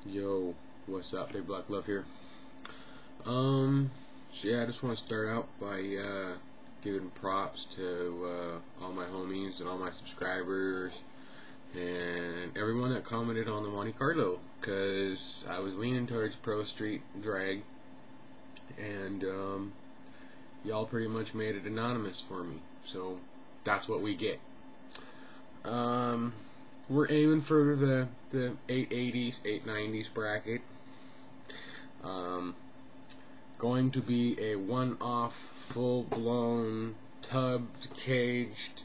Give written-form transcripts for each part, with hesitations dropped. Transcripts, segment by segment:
Yo, what's up? Big Black Love here. So yeah, I just want to start out by giving props to all my homies and all my subscribers and everyone that commented on the Monte Carlo, because I was leaning towards Pro Street drag, and y'all pretty much made it anonymous for me, so that's what we get. We're aiming for the 880s, 890s bracket. Going to be a one-off, full-blown, tubbed, caged,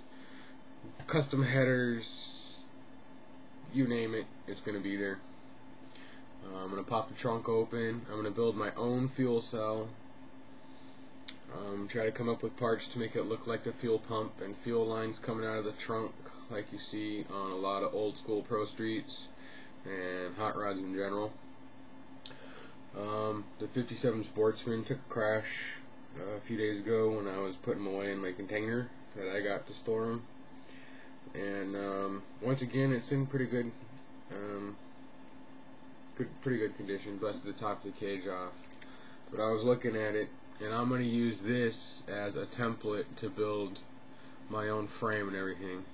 custom headers, you name it, it's going to be there. I'm going to pop the trunk open. I'm going to build my own fuel cell. Try to come up with parts to make it look like the fuel pump and fuel lines coming out of the trunk, like you see on a lot of old school Pro Streets and hot rods in general. The 57 Sportsman took a crash a few days ago when I was putting them away in my container that I got to store them. And once again, it's in pretty good condition. Busted the top of the cage off. But I was looking at it, and I'm going to use this as a template to build my own frame and everything.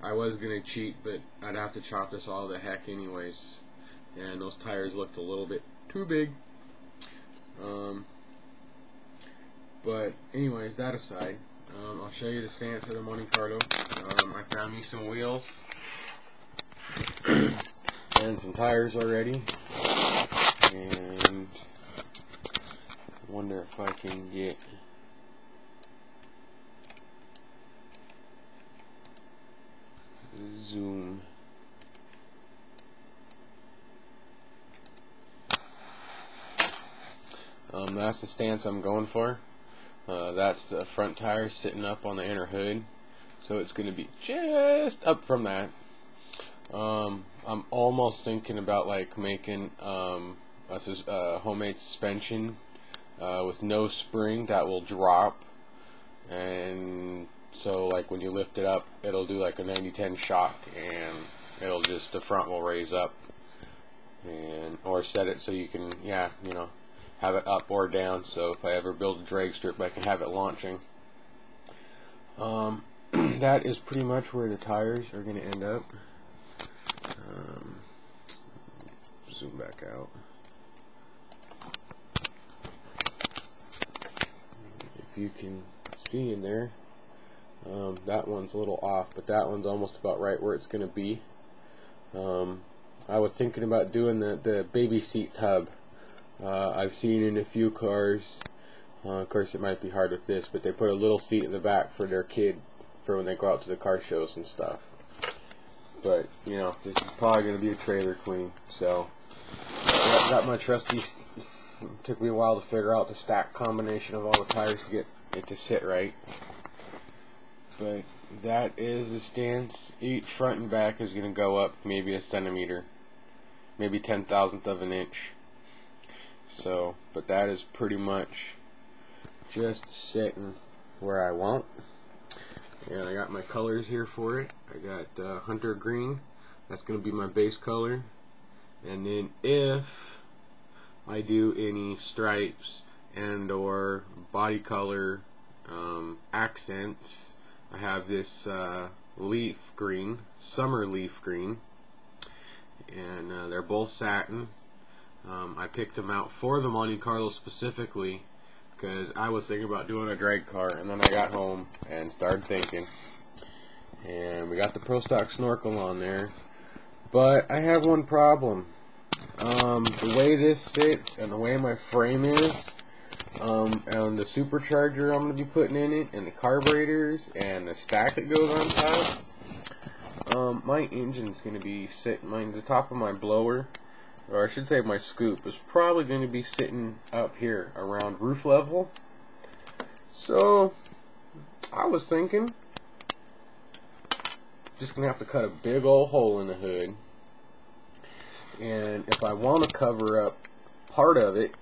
I was going to cheat, but I'd have to chop this all to heck anyways. And those tires looked a little bit too big. But anyways, that aside, I'll show you the stance of the Monte Carlo. I found me some wheels and some tires already, and I wonder if I can get zoom. That's the stance I'm going for. That's the front tire sitting up on the inner hood, so it's going to be just up from that. I'm almost thinking about like making a homemade suspension with no spring that will drop, and so like when you lift it up, it'll do like a 90-10 shock, and it'll just, the front will raise up, and or set it so you can, have it up or down, so if I ever build a drag strip, I can have it launching. That is pretty much where the tires are going to end up. Zoom back out. If you can see in there, that one's a little off, but that one's almost about right where it's going to be. I was thinking about doing the baby seat tub. I've seen in a few cars, of course it might be hard with this, but they put a little seat in the back for their kid for when they go out to the car shows and stuff. But, this is probably going to be a trailer queen, so I got my trusty, it took me a while to figure out the stack combination of all the tires to get it to sit right. But that is the stance. Each front and back is going to go up maybe a centimeter, maybe 10,000th of an inch. So, but that is pretty much just sitting where I want. And I got my colors here for it. I got Hunter Green. That's going to be my base color. And then if I do any stripes and or body color accents, I have this leaf green, summer leaf green, and they're both satin. I picked them out for the Monte Carlo specifically because I was thinking about doing a drag car, and then I got home and started thinking, and we got the Pro Stock snorkel on there, but I have one problem. The way this sits and the way my frame is, and the supercharger I'm going to be putting in it, and the carburetors and the stack that goes on top, my engine's going to be sitting, the top of my blower, or I should say my scoop, is probably going to be sitting up here around roof level. So I was thinking, just going to have to cut a big old hole in the hood, and if I want to cover up part of it,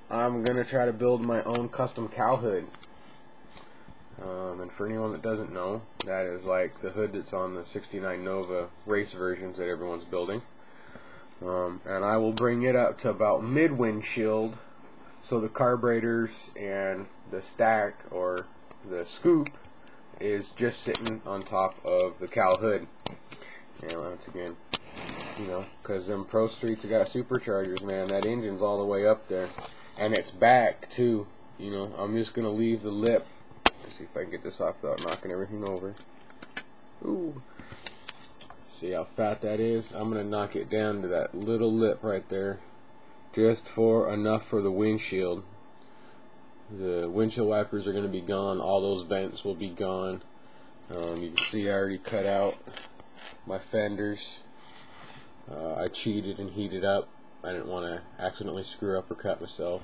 I'm going to try to build my own custom cow hood. And for anyone that doesn't know, that is like the hood that's on the '69 Nova race versions that everyone's building. and I will bring it up to about mid-windshield, so the carburetors and the stack or the scoop is just sitting on top of the cowl hood. And once again, you know, because them Pro Streets have got superchargers, man. That engine's all the way up there, and it's back too. You know, I'm just gonna leave the lip. Let's see if I can get this off without knocking everything over. Ooh. See how fat that is? I'm gonna knock it down to that little lip right there, just for enough for the windshield. The windshield wipers are gonna be gone. All those vents will be gone. You can see I already cut out my fenders. I cheated and heated up. I didn't want to accidentally screw up or cut myself.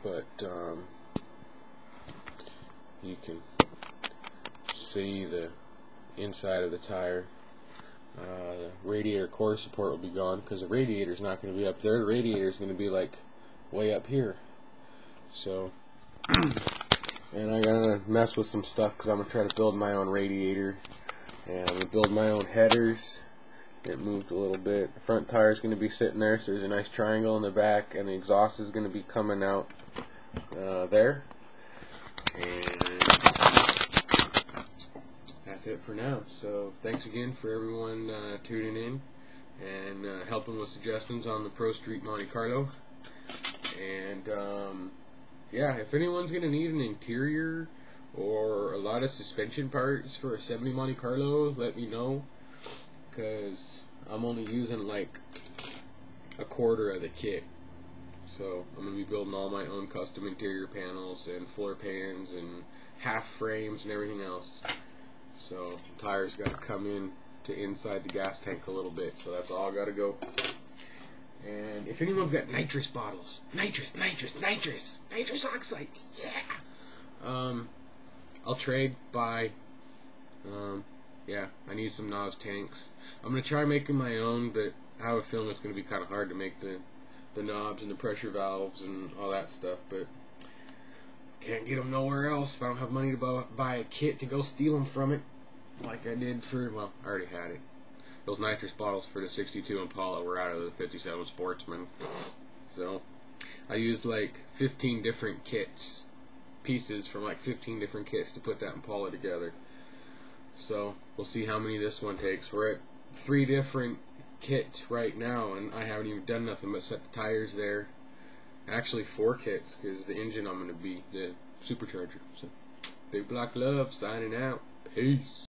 But you can see the inside of the tire. The radiator core support will be gone because the radiator is not going to be up there. The radiator is going to be like way up here. So, and I gotta mess with some stuff because I'm gonna try to build my own radiator, and I'm gonna build my own headers. It moved a little bit. The front tire is gonna be sitting there, so there's a nice triangle in the back, and the exhaust is gonna be coming out there. And that's it for now. So thanks again for everyone tuning in and helping with suggestions on the Pro Street Monte Carlo. And yeah, if anyone's going to need an interior or a lot of suspension parts for a 70 Monte Carlo, let me know, because I'm only using like a quarter of the kit. So I'm going to be building all my own custom interior panels and floor pans and half frames and everything else. So the tires got to come in to inside the gas tank a little bit, so that's all got to go. And if anyone's got nitrous bottles, nitrous oxide, yeah. I'll trade, buy. Yeah, I need some NOS tanks. I'm gonna try making my own, but I have a feeling it's gonna be kind of hard to make the knobs and the pressure valves and all that stuff. But can't get them nowhere else if I don't have money to buy a kit to go steal them from it, like I did for, well, I already had it. Those nitrous bottles for the 62 Impala were out of the 57 Sportsman. So I used like 15 different pieces from like 15 different kits to put that Impala together. So we'll see how many this one takes. We're at 3 different kits right now, and I haven't even done nothing but set the tires there. Actually 4 kits, because the engine I'm going to be the supercharger. So Big Black Love signing out. Peace.